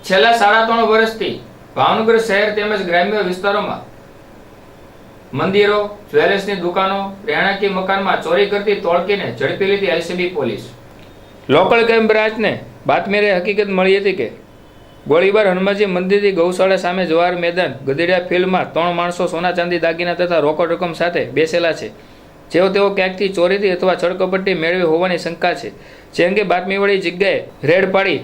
છેલ્લા 3.5 વર્ષથી ભાવનગર શહેર તેમજ ગ્રામ્ય વિસ્તારોમાં મંદિરો, જ્વેલર્સની દુકાનો, રહેણાંકી મકાનમાં ચોરી કરતી ટોળકીને ઝડપી લીધી એલસીબી પોલીસ। લોકલ ક્રાઇમ બ્રાન્ચને બાતમીએ હકીકત મળી હતી કે ગોળીબાર હનુમાનજી મંદિરથી ગૌશાળા સામે જવાહર મેદાન ગધેડિયા ફિલ્ડમાં 3 માણસો સોના ચાંદી દાગીના તથા રોકડ રકમ સાથે બેસેલા છે, તેઓ ક્યાંકથી ચોરીથી અથવા છળકપટથી મેળવી હોવાની શંકા છે। જે અંગે બાતમીવાળી જગ્યાએ રેડ પાડી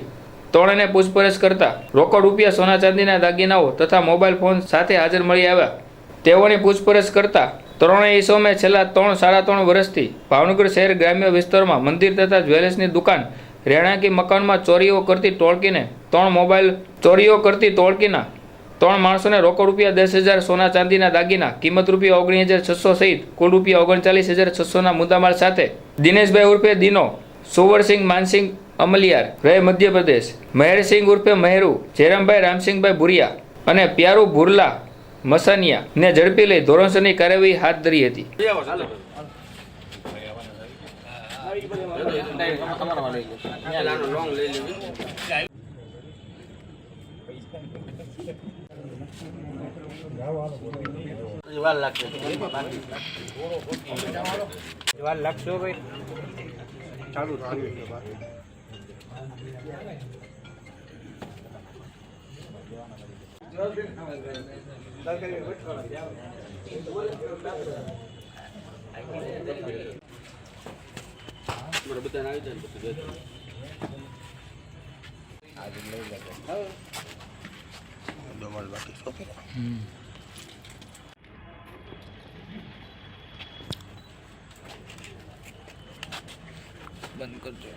ત્રણેયને પૂછપરછ કરતા રોકડ રૂપિયા, સોના ચાંદીના દાગીનાઓ તથા મોબાઈલ ફોન સાથે હાજર મળી આવ્યા। તેઓની પૂછપરછ કરતા ત્રણેય ઇસમોએ છેલ્લા 3.5 વર્ષથી ભાવનગર શહેર ગ્રામ્ય વિસ્તારમાં મંદિર તથા જ્વેલર્સની દુકાન, રહેણાંકી મકાનમાં ચોરીઓ કરતી ટોળકીના 3 માણસોને રોકડ રૂપિયા 10,000, સોના ચાંદીના દાગીના કિંમત રૂપિયા 19,600 સહિત કુલ રૂપિયા 39,600ના મુદ્દામાલ સાથે દિનેશભાઈ ઉર્ફે દિનો, સુવરસિંહ માનસિંહ અમલિયાર રહે મધ્યપ્રદેશ, મહેરસિંહ ઉર્ફે મહેરુ, જયરામભાઈ રામસિંહભાઈ ભુરિયા અને પ્યારુ ભુરલા મસાનિયા ને ઝડપી લઈ ધોરણસરની કાર્યવાહી હાથ ધરી હતી। બંધ કરજો।